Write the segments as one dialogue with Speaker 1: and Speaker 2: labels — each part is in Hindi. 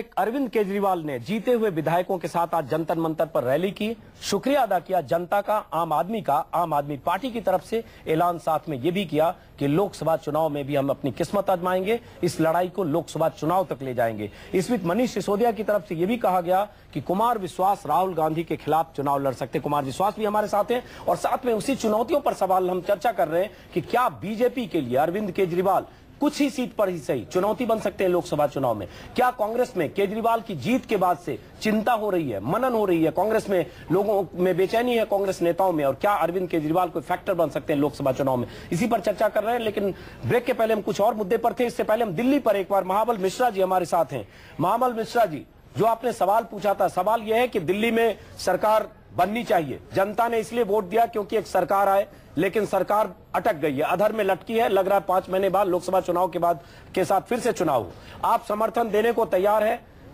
Speaker 1: अरविंद केजरीवाल ने जीते हुए विधायकों के साथ आज जंतर मंतर पर रैली की, शुक्रिया अदा किया जनता का, आम आदमी पार्टी की तरफ से ऐलान साथ में यह भी किया कि लोकसभा चुनाव में भी हम अपनी किस्मत आजमाएंगे, इस लड़ाई को लोकसभा चुनाव तक ले जाएंगे। इस बीच मनीष सिसोदिया की तरफ से यह भी कहा गया कि कुमार विश्वास राहुल गांधी के खिलाफ चुनाव लड़ सकते। कुमार विश्वास भी हमारे साथ हैं और साथ में उसी चुनौतियों पर सवाल हम चर्चा कर रहे हैं कि क्या बीजेपी के लिए अरविंद केजरीवाल कुछ ही सीट पर ही सही चुनौती बन सकते हैं लोकसभा चुनाव में। क्या कांग्रेस में केजरीवाल की जीत के बाद से चिंता हो रही है, मनन हो रही है, कांग्रेस में लोगों में बेचैनी है, कांग्रेस नेताओं में, और क्या अरविंद केजरीवाल कोई फैक्टर बन सकते हैं लोकसभा चुनाव में, इसी पर चर्चा कर रहे हैं। लेकिन ब्रेक के पहले हम कुछ और मुद्दे पर थे। इससे पहले हम दिल्ली पर एक बार महाबल मिश्रा जी हमारे साथ हैं। महाबल मिश्रा जी, जो आपने सवाल पूछा था, सवाल यह है कि दिल्ली में सरकार बननी चाहिए, जनता ने इसलिए वोट दिया क्योंकि एक सरकार आए, लेकिन सरकार अटक गई है, अधर में लटकी है। लग रहा है 5 महीने बाद लोकसभा चुनाव के बाद के साथ फिर से चुनाव हो। आप समर्थन देने को तैयार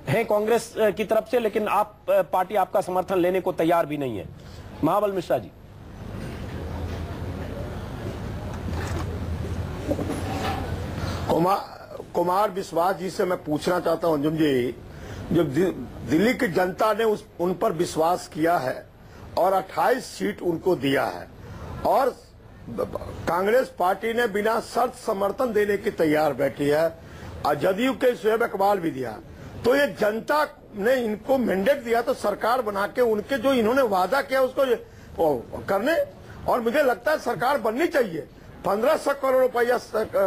Speaker 1: है कांग्रेस की तरफ से, लेकिन आप पार्टी आपका समर्थन लेने को तैयार भी नहीं है। महाबल मिश्रा जी।
Speaker 2: कुमार विश्वास जी से मैं पूछना चाहता हूं, अंजुम जी, जब दिल्ली की जनता ने उन पर विश्वास किया है और 28 सीट उनको दिया है और कांग्रेस पार्टी ने बिना शर्त समर्थन देने की तैयार बैठी है और जदयू के शोएब इकबाल भी दिया, तो ये जनता ने इनको मैंडेट दिया तो सरकार बना के उनके जो इन्होंने वादा किया उसको करने, और मुझे लगता है सरकार बननी चाहिए। 1500 करोड़ रुपया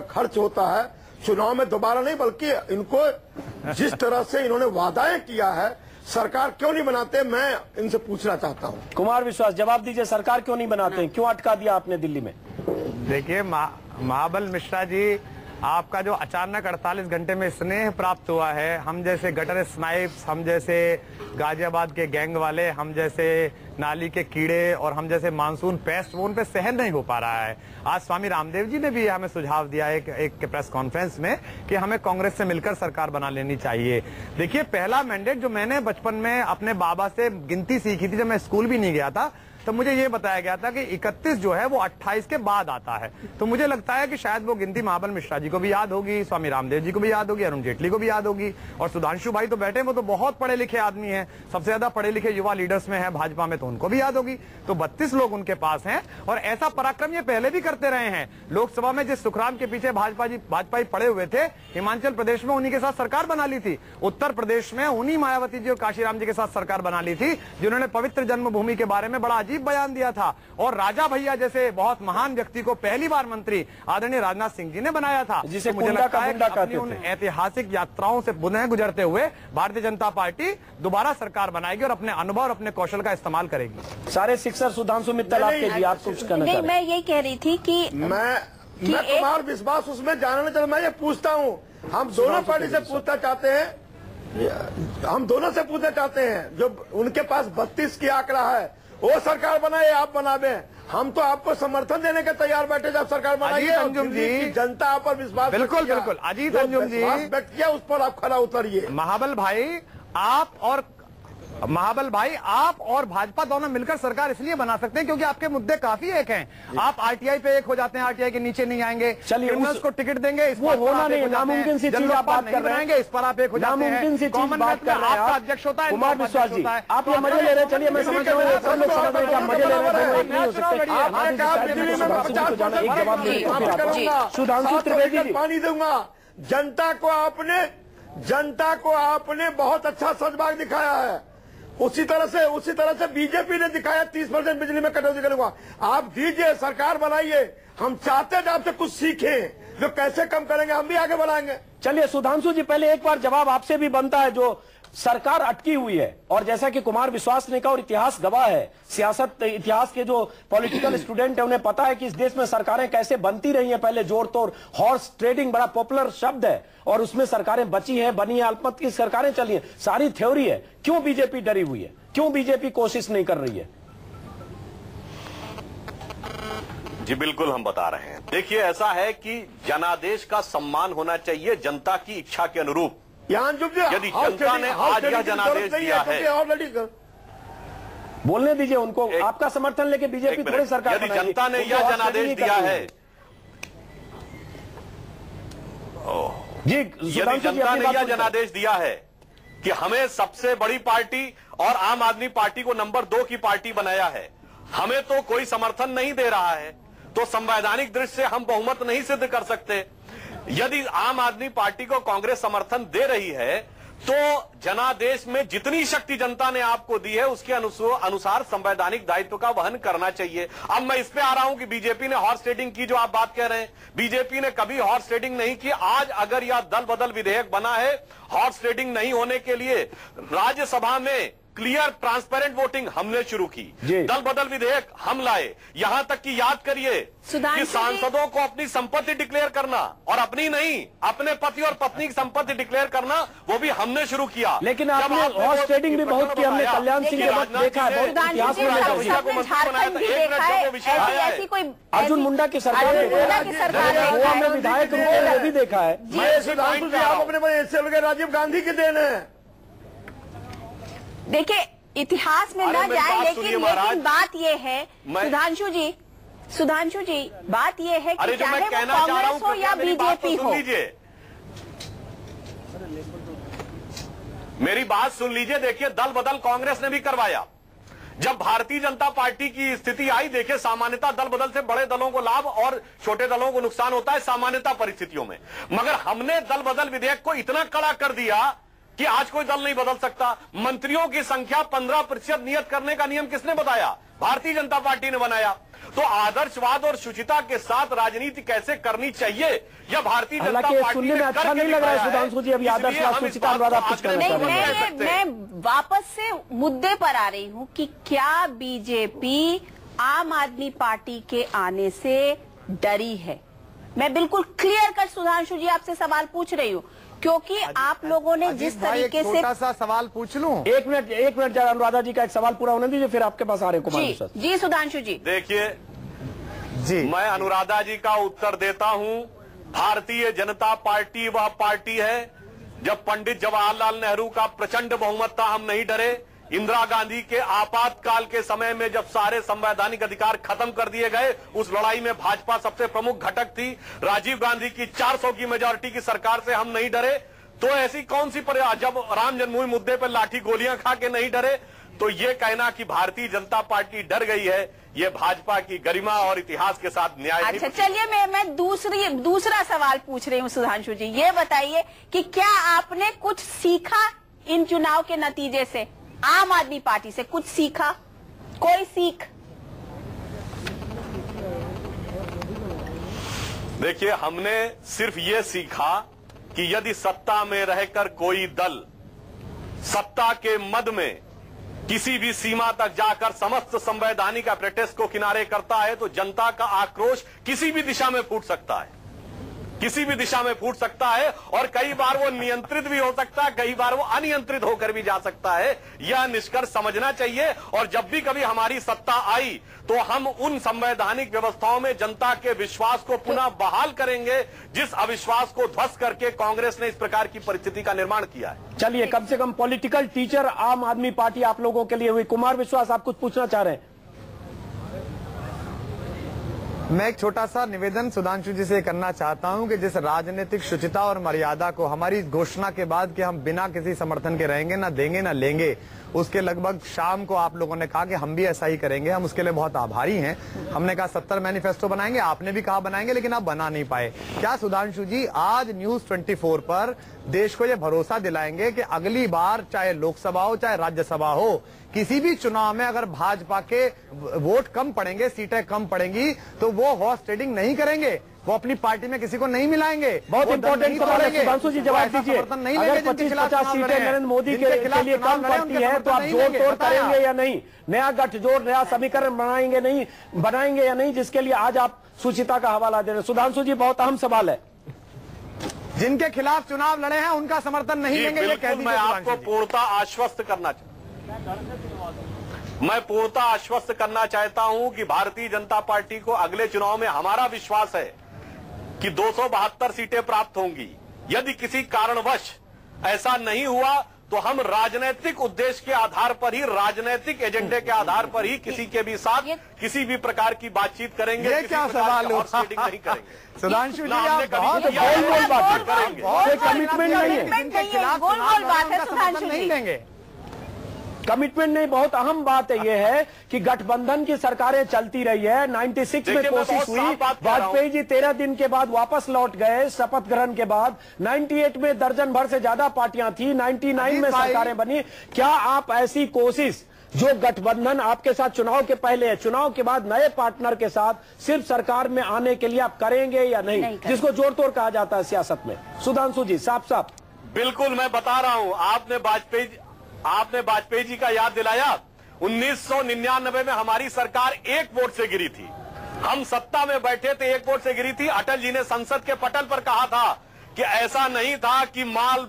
Speaker 2: खर्च होता है चुनाव में, दोबारा नहीं, बल्कि इनको जिस तरह से इन्होंने वादाएं किया है, सरकार क्यों नहीं बनाते, मैं इनसे पूछना चाहता हूं।
Speaker 1: कुमार विश्वास, जवाब दीजिए, सरकार क्यों नहीं बनाते हैं, क्यों अटका दिया आपने दिल्ली में?
Speaker 3: देखिए महाबल मिश्रा जी, आपका जो अचानक 48 घंटे में स्नेह प्राप्त हुआ है, हम जैसे गटर स्नाइप्स, हम जैसे गाजियाबाद के गैंग वाले, हम जैसे नाली के कीड़े और हम जैसे मानसून पेस्ट, वो उन पे सहन नहीं हो पा रहा है। आज स्वामी रामदेव जी ने भी हमें सुझाव दिया एक प्रेस कॉन्फ्रेंस में कि हमें कांग्रेस से मिलकर सरकार बना लेनी चाहिए। देखिए, पहला मैंडेट जो मैंने बचपन में अपने बाबा से गिनती सीखी थी, जब मैं स्कूल भी नहीं गया था, तो मुझे ये बताया गया था कि 31 जो है वो 28 के बाद आता है। तो मुझे लगता है कि शायद वो गिनती महाबल मिश्रा जी को भी याद होगी, स्वामी रामदेव जी को भी याद होगी, अरुण जेटली को भी याद होगी, और सुधांशु भाई तो बैठे, वो तो बहुत पढ़े लिखे आदमी हैं, सबसे ज्यादा पढ़े लिखे युवा लीडर्स में है भाजपा में, तो उनको भी याद होगी। तो 32 लोग उनके पास हैं और ऐसा पराक्रम ये पहले भी करते रहे हैं। लोकसभा में जिस सुखराम के पीछे भाजपा पड़े हुए थे, हिमाचल प्रदेश में उन्हीं के साथ सरकार बना ली थी, उत्तर प्रदेश में उन्हीं मायावती जी और काशीराम जी के साथ सरकार बना ली थी, जिन्होंने पवित्र जन्मभूमि के बारे में बड़ा अजीब बयान दिया था, और राजा भैया जैसे बहुत महान व्यक्ति को पहली बार मंत्री आदरणीय राजनाथ सिंह जी ने बनाया था।
Speaker 1: जिसे
Speaker 3: मुझे लगता है कि अपनी उन ऐतिहासिक यात्राओं से पुनः गुजरते हुए भारतीय जनता पार्टी दोबारा सरकार बनाएगी और अपने अनुभव और अपने कौशल का इस्तेमाल करेगी।
Speaker 1: सारे शिक्षक सुधांशु मित्तल आपके जी, आप कुछ कहना चाह रहे हैं?
Speaker 4: मैं यही कह रही थी कि
Speaker 2: मैं कुमार विश्वास उसमें जानना चाहता, मैं ये पूछता हूँ, हम दोनों पार्टी से पूछना चाहते हैं, हम दोनों से पूछना चाहते हैं, जो उनके पास 32 की आंकड़ा है, वो सरकार बनाए आप बनावे, हम तो आपको समर्थन देने के तैयार बैठे जब सरकार बनाइए।
Speaker 3: अंजुम जी,
Speaker 2: जनता आप पर विश्वास
Speaker 3: बिल्कुल बिल्कुल अजीत अंजुम जी
Speaker 2: व्यक्त किया, उस पर आप खरा उतरिए।
Speaker 3: महाबल भाई, आप और भाजपा दोनों मिलकर सरकार इसलिए बना सकते हैं क्योंकि आपके मुद्दे काफी एक हैं। आप आरटीआई पे एक हो जाते हैं, आरटीआई के नीचे नहीं आएंगे,
Speaker 1: चलिए
Speaker 3: उसको टिकट देंगे, इस
Speaker 1: वो होना नहीं, नामुमकिन सी चीज आप बात कर रहे हैं,
Speaker 3: इस पर आप एक हो जाते हैं,
Speaker 1: नामुमकिन सी चीज बात कर रहे हैं।
Speaker 3: आपका अध्यक्ष होता है,
Speaker 1: कुमार विश्वास जी, आप ये मजे ले रहे हैं, चलिए मैं समझ रहा हूँ, सब लोग समझ रहे हैं कि आप मजे ले रहे हैं, एक नहीं हो सकते। सुधांशु त्रिवेदी जी,
Speaker 2: पानी दूंगा, जनता को आपने बहुत अच्छा सजबाग दिखाया है, उसी तरह से बीजेपी ने दिखाया 30% बिजली में कटौती करूंगा। आप दीजिए, सरकार बनाइए, हम चाहते हैं आपसे कुछ सीखें, जो कैसे कम करेंगे, हम भी आगे बढ़ाएंगे।
Speaker 1: चलिए सुधांशु जी, पहले एक बार जवाब आपसे भी बनता है, जो सरकार अटकी हुई है, और जैसा कि कुमार विश्वास ने कहा और इतिहास गवाह है, सियासत इतिहास के जो पॉलिटिकल स्टूडेंट है उन्हें पता है कि इस देश में सरकारें कैसे बनती रही हैं। पहले जोर तोड़, हॉर्स ट्रेडिंग बड़ा पॉपुलर शब्द है, और उसमें सरकारें बची हैं, बनी है, अल्पमत की सरकारें चली हैं, सारी थ्योरी है। क्यों बीजेपी डरी हुई है, क्यों बीजेपी कोशिश नहीं कर रही है?
Speaker 5: जी बिल्कुल, हम बता रहे हैं। देखिए, ऐसा है कि जनादेश का सम्मान होना चाहिए जनता की इच्छा के अनुरूप। यदि जनता ने आज यह जनादेश दिया है,
Speaker 1: बोलने दीजिए उनको, आपका समर्थन लेके बीजेपी थोड़ी सरकार,
Speaker 5: यदि जनता ने यह जनादेश दिया है,
Speaker 1: जी
Speaker 5: यदि जनता ने यह जनादेश दिया है कि हमें सबसे बड़ी पार्टी और आम आदमी पार्टी को नंबर 2 की पार्टी बनाया है, हमें तो कोई समर्थन नहीं दे रहा है, तो संवैधानिक दृष्टि से हम बहुमत नहीं सिद्ध कर सकते। यदि आम आदमी पार्टी को कांग्रेस समर्थन दे रही है तो जनादेश में जितनी शक्ति जनता ने आपको दी है उसके अनुसार संवैधानिक दायित्व का वहन करना चाहिए। अब मैं इस पे आ रहा हूं कि बीजेपी ने हॉर्स ट्रेडिंग की, जो आप बात कह रहे हैं, बीजेपी ने कभी हॉर्स ट्रेडिंग नहीं की। आज अगर यह दल बदल विधेयक बना है, हॉर्स ट्रेडिंग नहीं होने के लिए राज्यसभा में क्लियर ट्रांसपेरेंट वोटिंग हमने शुरू की, दल बदल विधेयक हम लाए, यहां तक कि याद करिए कि सांसदों को अपनी संपत्ति डिक्लेयर करना और अपनी नहीं अपने पति और पत्नी की संपत्ति डिक्लेयर करना वो भी हमने शुरू किया।
Speaker 1: लेकिन आपने हॉर्स ट्रेडिंग भी बहुत की, हमने कल्याण सिंह के वक्त देखा है, अर्जुन मुंडा की सरकार में विधायक रूप में भी देखा है।
Speaker 2: आप अपने राजीव गांधी के देन है।
Speaker 4: देखिए इतिहास में ना जाए, लेकिन बात ये है सुधांशु जी बात ये है कि चाहे वो कांग्रेस हो या बीजेपी हो,
Speaker 5: मेरी बात सुन लीजिए। देखिए दल बदल कांग्रेस ने भी करवाया, जब भारतीय जनता पार्टी की स्थिति आई, देखिए सामान्यता दल बदल से बड़े दलों को लाभ और छोटे दलों को नुकसान होता है सामान्यता परिस्थितियों में, मगर हमने दल बदल विधेयक को इतना कड़ा कर दिया कि आज कोई दल नहीं बदल सकता। मंत्रियों की संख्या 15% नियत करने का नियम किसने बताया? भारतीय जनता पार्टी ने बनाया। तो आदर्शवाद और शुचिता के साथ राजनीति कैसे करनी चाहिए यह भारतीय जनता पार्टी ने
Speaker 1: अच्छा नहीं लग रहा है। सुधांशु जी अभी आदर्शवाद शुचिता
Speaker 4: मैं वापस से मुद्दे पर आ रही हूँ कि क्या बीजेपी आम आदमी पार्टी के आने से डरी है? मैं बिल्कुल क्लियर कर सुधांशु जी आपसे सवाल पूछ रही हूँ, क्योंकि आप लोगों ने जिस तरीके से
Speaker 3: छोटा सा सवाल पूछ लूं।
Speaker 1: एक मिनट अनुराधा जी का एक सवाल पूरा होने दीजिए, फिर आपके पास आ रहे कुमार
Speaker 4: जी सुधांशु जी।
Speaker 5: देखिए जी, मैं अनुराधा जी का उत्तर देता हूं। भारतीय जनता पार्टी वह पार्टी है जब पंडित जवाहरलाल नेहरू का प्रचंड बहुमत था हम नहीं डरे। इंदिरा गांधी के आपातकाल के समय में जब सारे संवैधानिक अधिकार खत्म कर दिए गए, उस लड़ाई में भाजपा सबसे प्रमुख घटक थी। राजीव गांधी की 400 की मेजॉरिटी की सरकार से हम नहीं डरे। तो ऐसी कौन सी जब राम जन्मभूमि मुद्दे पर लाठी गोलियां खा के नहीं डरे, तो ये कहना कि भारतीय जनता पार्टी डर गई है, ये भाजपा की गरिमा और इतिहास के साथ न्याय।
Speaker 4: अच्छा चलिए मैं दूसरा सवाल पूछ रही हूँ सुधांशु जी, ये बताइए कि क्या आपने कुछ सीखा इन चुनाव के नतीजे से? आम आदमी पार्टी से कुछ सीखा? कोई सीख?
Speaker 5: देखिए हमने सिर्फ ये सीखा कि यदि सत्ता में रहकर कोई दल सत्ता के मद में किसी भी सीमा तक जाकर समस्त संवैधानिक एपरेटस को किनारे करता है तो जनता का आक्रोश किसी भी दिशा में फूट सकता है, किसी भी दिशा में फूट सकता है, और कई बार वो नियंत्रित भी हो सकता है, कई बार वो अनियंत्रित होकर भी जा सकता है। यह निष्कर्ष समझना चाहिए। और जब भी कभी हमारी सत्ता आई तो हम उन संवैधानिक व्यवस्थाओं में जनता के विश्वास को पुनः बहाल करेंगे जिस अविश्वास को ध्वस्त करके कांग्रेस ने इस प्रकार की परिस्थिति का निर्माण किया है।
Speaker 1: चलिए कम से कम पॉलिटिकल टीचर आम आदमी पार्टी आप लोगों के लिए हुई। कुमार विश्वास आप कुछ पूछना चाह रहे हैं?
Speaker 3: मैं एक छोटा सा निवेदन सुधांशु जी से करना चाहता हूं कि जिस राजनीतिक शुचिता और मर्यादा को हमारी घोषणा के बाद कि हम बिना किसी समर्थन के रहेंगे, ना देंगे ना लेंगे, उसके लगभग शाम को आप लोगों ने कहा कि हम भी ऐसा ही करेंगे, हम उसके लिए बहुत आभारी हैं। हमने कहा 70 मैनिफेस्टो बनाएंगे, आपने भी कहा बनाएंगे, लेकिन आप बना नहीं पाए। क्या सुधांशु जी आज न्यूज 24 पर देश को यह भरोसा दिलाएंगे कि अगली बार चाहे लोकसभा हो चाहे राज्यसभा हो, किसी भी चुनाव में अगर भाजपा के वोट कम पड़ेंगे, सीटें कम पड़ेंगी, तो वो हॉर्स ट्रेडिंग नहीं करेंगे, वो अपनी पार्टी में किसी को नहीं मिलाएंगे?
Speaker 1: बहुत इंपॉर्टेंट सवाल है सुधांशु जी, जवाब दीजिए। अगर 25-50 सीटें नरेंद्र मोदी के लिए कम पड़ती है तो आप जोड़ तोड़ करेंगे या नहीं? नया गठजोड़, नया समीकरण बनाएंगे या नहीं, जिसके लिए आज आप सुचिता का हवाला दे रहे हैं? सुधांशु जी बहुत अहम सवाल है।
Speaker 3: जिनके खिलाफ चुनाव लड़े हैं उनका समर्थन नहीं लेंगे, ये कह दीजिए।
Speaker 5: मैं आपको पूर्णतः आश्वस्त करना चाहता हूं कि भारतीय जनता पार्टी को अगले चुनाव में हमारा विश्वास है कि 272 सीटें प्राप्त होंगी। यदि किसी कारणवश ऐसा नहीं हुआ तो हम राजनीतिक उद्देश्य के आधार पर ही, राजनीतिक एजेंडे के आधार पर ही किसी के भी साथ किसी भी प्रकार की बातचीत करेंगे।
Speaker 3: ये क्या सवाल हुआ?
Speaker 5: नहीं करेंगे।
Speaker 3: सुधांशु जी, आप
Speaker 1: कमिटमेंट नहीं है,
Speaker 3: नहीं लेंगे।
Speaker 1: कमिटमेंट नहीं, बहुत अहम बात है। यह है कि गठबंधन की सरकारें चलती रही है। 96 में कोशिश हुई, वाजपेयी जी 13 दिन के बाद वापस लौट गए शपथ ग्रहण के बाद। 98 में दर्जन भर से ज्यादा पार्टियां थी, 99 में सरकारें बनी। क्या आप ऐसी कोशिश जो गठबंधन आपके साथ चुनाव के पहले है, चुनाव के बाद नए पार्टनर के साथ सिर्फ सरकार में आने के लिए आप करेंगे या नहीं जिसको जोड़ तोड़ कहा जाता है सियासत में? सुधांशु जी साफ साफ।
Speaker 5: बिल्कुल, मैं बता रहा हूं। आपने वाजपेयी जी का याद दिलाया। 1999 में हमारी सरकार 1 वोट से गिरी थी। हम सत्ता में बैठे थे, 1 वोट से गिरी थी। अटल जी ने संसद के पटल पर कहा था कि ऐसा नहीं था कि माल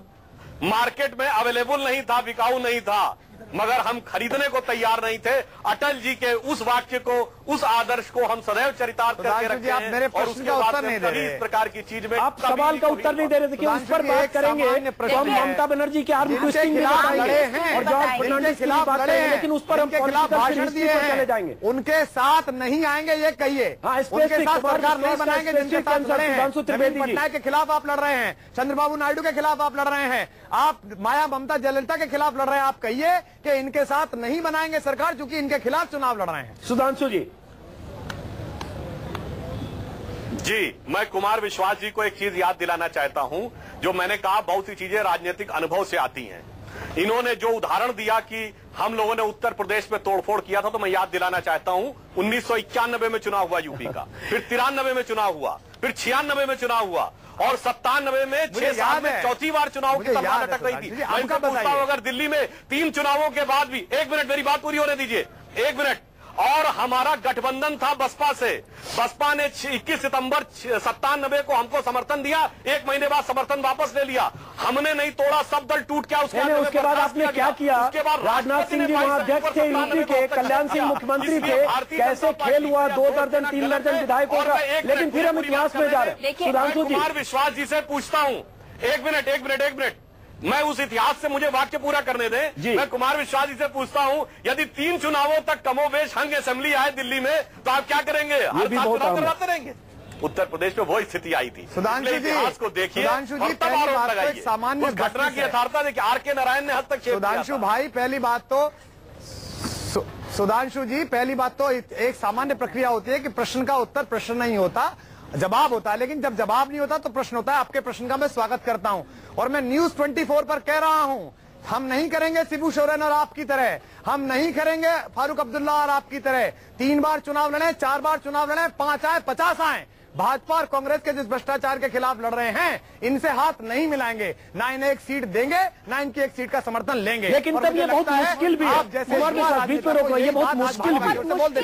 Speaker 5: मार्केट में अवेलेबल नहीं था, बिकाऊ नहीं था, मगर हम खरीदने को तैयार नहीं थे। अटल जी के उस वाक्य को, उस आदर्श को हम सदैव चरितार्थ करके रखते हैं।
Speaker 3: मेरे प्रश्न का उत्तर नहीं दे रहे।
Speaker 5: इस प्रकार की चीज में
Speaker 1: आप सवाल का उत्तर नहीं दे रहे थे कि उस पर बात करेंगे तो हम ममता बनर्जी के आर्म ट्विस्टिंग में लड़े हैं और जॉर्ज फर्नांडिस की बात करेंगे, लेकिन उस पर हम
Speaker 3: खिलाफ भाषण दिए हैं,
Speaker 1: चले जाएंगे।
Speaker 3: उनके साथ नहीं आएंगे ये कहिए। उनके साथ सरकार नहीं बनाएंगे जिनके साथ लड़े हैं। नवीन पटनायक के खिलाफ आप लड़ रहे हैं, चंद्रबाबू नायडू के खिलाफ आप लड़ रहे हैं, आप माया ममता जयललिता के खिलाफ लड़ रहे हैं। आप कहिए कि इनके साथ नहीं बनाएंगे सरकार क्योंकि इनके खिलाफ चुनाव लड़ रहे हैं।
Speaker 1: सुधांशु
Speaker 5: जी, मैं कुमार विश्वास जी को एक चीज याद दिलाना चाहता हूं। जो मैंने कहा, बहुत सी चीजें राजनीतिक अनुभव से आती हैं। इन्होंने जो उदाहरण दिया कि हम लोगों ने उत्तर प्रदेश में तोड़फोड़ किया था, तो मैं याद दिलाना चाहता हूं 1991 में चुनाव हुआ यूपी का, फिर 93 में चुनाव हुआ, फिर 96 में चुनाव हुआ और 97 में 6 साल में चौथी बार चुनाव की तलवार लटक रही थी। मैं इनको पूछता हूं, अगर दिल्ली में 3 चुनावों के बाद भी, 1 मिनट मेरी बात पूरी होने दीजिए, 1 मिनट, और हमारा गठबंधन था बसपा से। बसपा ने 21 सितंबर 97 को हमको समर्थन दिया, 1 महीने बाद समर्थन वापस ले लिया। हमने नहीं तोड़ा, सब दल टूट गया।
Speaker 1: उसके बाद आपने क्या किया? उसके बाद राजनाथ सिंह जी वहां अध्यक्ष थे यूपी के, कल्याण सिंह मुख्यमंत्री थे, कैसे खेल हुआ 2 दर्जन 3 दर्जन विधायकों का, लेकिन फिर हम इतिहास में जा रहे हैं। सुधांशु जी,
Speaker 5: कुमार विश्वास जी से पूछता हूं, 1 मिनट, मैं उस इतिहास से, मुझे वाक्य पूरा करने दें। मैं कुमार विश्वास जी से पूछता हूं, यदि 3 चुनावों तक कमोबेश हंग असेंबली आए दिल्ली में, तो आप क्या करेंगे? हर साल चुनाव करवाते रहेंगे? उत्तर प्रदेश में वो स्थिति आई थी।
Speaker 3: सुधांशु जी,
Speaker 5: इतिहास को देखिए,
Speaker 3: सामान्य
Speaker 5: घटना की यथार्थता देखिए। R.K. नारायण ने हस्तक्षेप।
Speaker 3: सुधांशु भाई, पहली बात तो एक सामान्य प्रक्रिया होती है कि प्रश्न का उत्तर प्रश्न नहीं होता, जवाब होता है। लेकिन जब जवाब नहीं होता तो प्रश्न होता है। आपके प्रश्न का मैं स्वागत करता हूं और मैं न्यूज 24 पर कह रहा हूं, हम नहीं करेंगे शिबू सोरेन और आपकी तरह, हम नहीं करेंगे फारूक अब्दुल्ला और आपकी तरह। 3 बार चुनाव लड़े, 4 बार चुनाव लड़े, 5 आए, 50 आए। भाजपा और कांग्रेस के जिस भ्रष्टाचार के खिलाफ लड़ रहे हैं, इनसे हाथ नहीं मिलाएंगे। ना इन्हें 1 सीट देंगे, ना इनकी 1 सीट का समर्थन लेंगे।
Speaker 1: लेकिन तब ये बहुत मुश्किल भी है। बीच में रोक, ये बहुत मुश्किल भी है।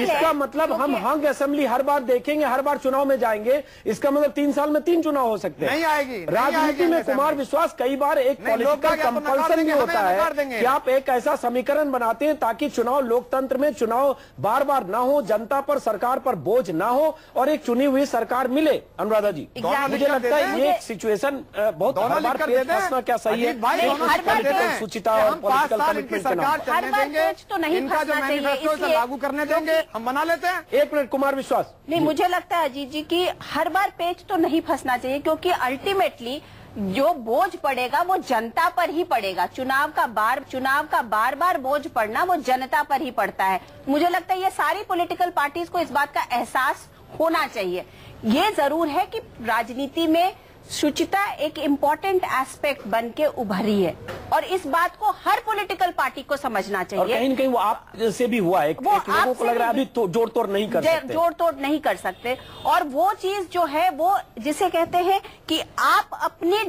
Speaker 1: इसका मतलब हम हंग असेंबली हर बार देखेंगे, हर बार चुनाव में जाएंगे, इसका मतलब 3 साल में 3 चुनाव हो सकते हैं।
Speaker 3: नहीं आएगी
Speaker 1: राजनीति में कुमार विश्वास कई बार एक पॉलिटिकल कंपल्सन भी होता है कि आप एक ऐसा समीकरण बनाते हैं ताकि चुनाव, लोकतंत्र में चुनाव बार बार ना हो, जनता पर, सरकार पर बोझ ना हो और एक चुनी हुई सरकार मिले। अनुराधा जी, मुझे लगता है ये सिचुएशन बहुत हर बार पेच फंसना क्या सही है? सुचिता और पॉलिटिकल कमिटमेंट के नाम
Speaker 4: तो नहीं फंसना चाहिए,
Speaker 3: लागू करने देंगे, हम बना लेते हैं।
Speaker 1: 1 मिनट कुमार विश्वास।
Speaker 4: नहीं, मुझे लगता है अजीत जी की हर बार पेच तो नहीं फंसना चाहिए, क्योंकि अल्टीमेटली जो बोझ पड़ेगा वो जनता पर ही पड़ेगा। चुनाव का बार बार बोझ पड़ना वो जनता पर ही पड़ता है। मुझे लगता है ये सारी पॉलिटिकल पार्टीज को इस बात का एहसास होना चाहिए। ये जरूर है कि राजनीति में शुचिता एक इम्पोर्टेंट एस्पेक्ट बन के उभरी है और इस बात को हर पॉलिटिकल पार्टी को समझना चाहिए।
Speaker 1: और कहीं न कहीं वो आप से भी हुआ है, एक लोगों को लग रहा है अभी तो जोड़ तोड़ नहीं कर सकते। और वो चीज जो है वो जिसे कहते हैं कि आप अपने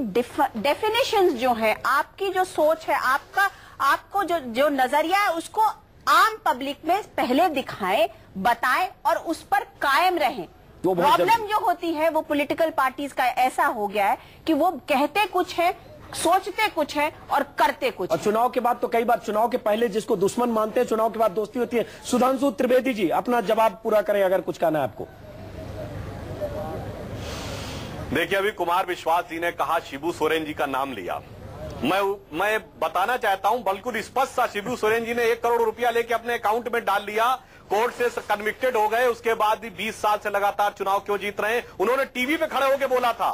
Speaker 1: डेफिनेशंस जो है, आपकी जो सोच है, आपको जो नजरिया है, उसको आम पब्लिक में पहले दिखाएं, बताएं और उस पर कायम रहें। प्रॉब्लम जो होती है वो पॉलिटिकल पार्टीज का ऐसा हो गया है कि वो कहते कुछ है, सोचते कुछ है और करते कुछ। और चुनाव के बाद तो कई बार, चुनाव के पहले जिसको दुश्मन मानते हैं, चुनाव के बाद दोस्ती होती है। सुधांशु त्रिवेदी जी, अपना जवाब पूरा करें अगर कुछ कहना है आपको।
Speaker 5: देखिए, अभी कुमार विश्वास जी ने कहा, शिबू सोरेन जी का नाम लिया। मैं बताना चाहता हूं, बिल्कुल स्पष्ट सा, शिबू सोरेन जी ने 1 करोड़ रुपया लेके अपने अकाउंट में डाल लिया, कोर्ट से कन्विक्टेड हो गए, उसके बाद भी 20 साल से लगातार चुनाव क्यों जीत रहे हैं। उन्होंने टीवी पे खड़े होकर बोला था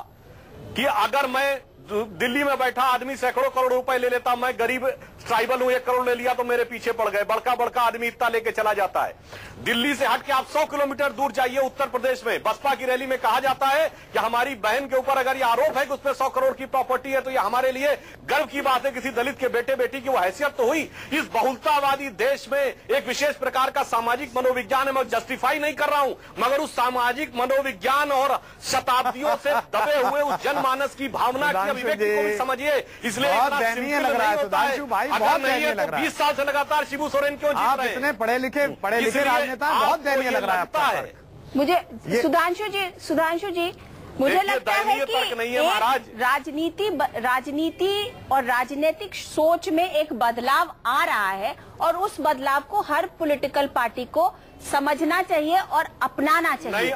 Speaker 5: कि अगर मैं दिल्ली में बैठा आदमी सैकड़ों करोड़ रुपए ले लेता, मैं गरीब ट्राइबल हूं, 1 करोड़ ले लिया तो मेरे पीछे पड़ गए। बड़का बड़का आदमी इतना लेके चला जाता है। दिल्ली से हट के आप 100 किलोमीटर दूर जाइए, उत्तर प्रदेश में बसपा की रैली में कहा जाता है कि हमारी बहन के ऊपर अगर यह आरोप है कि उसमें 100 करोड़ की प्रॉपर्टी है तो यह हमारे लिए गर्व की बात है, किसी दलित के बेटे बेटी की वो हैसियत तो हुई। इस बहुलतावादी देश में एक विशेष प्रकार का सामाजिक मनोविज्ञान है, मैं जस्टिफाई नहीं कर रहा हूं, मगर उस सामाजिक मनोविज्ञान और शताब्दियों से दबे हुए उस जनमानस की भावना की अभिव्यक्ति को भी समझिए। इसलिए
Speaker 3: बहुत दयनीय लग रहा है सुधांशु भाई, बहुत दयनीय लग रहा है।
Speaker 5: 20 साल से लगातार शिबू सोरेन क्यों जीत रहे हैं?
Speaker 3: आप इतने पढ़े लिखे राजनेता, बहुत दयनीय लग रहा है आपका।
Speaker 4: मुझे सुधांशु जी मुझे लगता है कि राजनीति और राजनीतिक सोच में एक बदलाव आ रहा है और उस बदलाव को हर पॉलिटिकल पार्टी को समझना चाहिए और अपनाना चाहिए।
Speaker 5: नहीं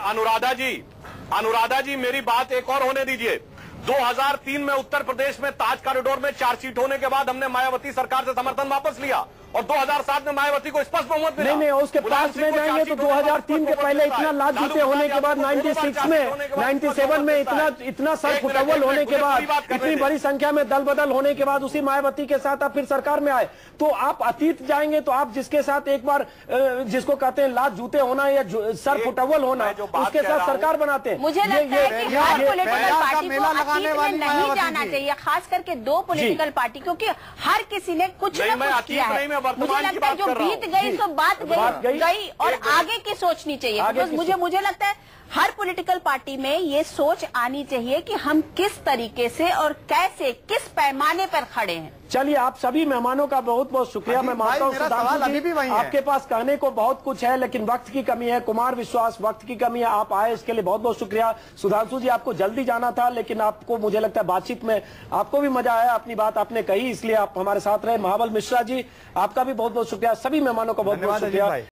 Speaker 5: अनुराधा जी मेरी बात एक और होने दीजिए। 2003 में उत्तर प्रदेश में ताज कॉरिडोर में चार्जशीट होने के बाद हमने मायावती सरकार से समर्थन वापस लिया और 2007 में मायावती को स्पष्ट बहुमत मिला।
Speaker 1: नहीं उसके पास में जाएंगे तो 2003 के पहले इतना लाख जीते होने के बाद 96 में 97 में इतना सर फुटअव्वल होने के बाद, इतनी बड़ी संख्या में दल बदल होने के बाद उसी मायावती के साथ आप फिर सरकार में आए। तो आप अतीत जाएंगे तो आप जिसके साथ एक बार जिसको कहते हैं लात जूते होना या सर फुटअव्वल होना, उसके साथ सरकार बनाते हैं।
Speaker 4: मुझे लगता है कि हर पॉलिटिकल पार्टी को अतीत में नहीं जाना चाहिए, खास करके 2 पॉलिटिकल पार्टी, क्योंकि हर किसी ने कुछ न कुछ किया है। मुझे लगता है जो बीत गई तो बात गई और आगे की सोचनी चाहिए। मुझे लगता है हर पॉलिटिकल पार्टी में ये सोच आनी चाहिए कि हम किस तरीके से और कैसे किस पैमाने पर खड़े हैं।
Speaker 1: चलिए, आप सभी मेहमानों का बहुत बहुत शुक्रिया। मैं मानता हूँ सुधांशु जी आपके पास कहने को बहुत कुछ है लेकिन वक्त की कमी है। कुमार विश्वास, वक्त की कमी है, आप आए इसके लिए बहुत बहुत शुक्रिया। सुधांशु जी आपको जल्दी जाना था लेकिन आपको मुझे लगता है बातचीत में आपको भी मजा आया, अपनी बात आपने कही, इसलिए आप हमारे साथ रहे। महाबल मिश्रा जी आपका भी बहुत बहुत शुक्रिया। सभी मेहमानों का बहुत बहुत शुक्रिया।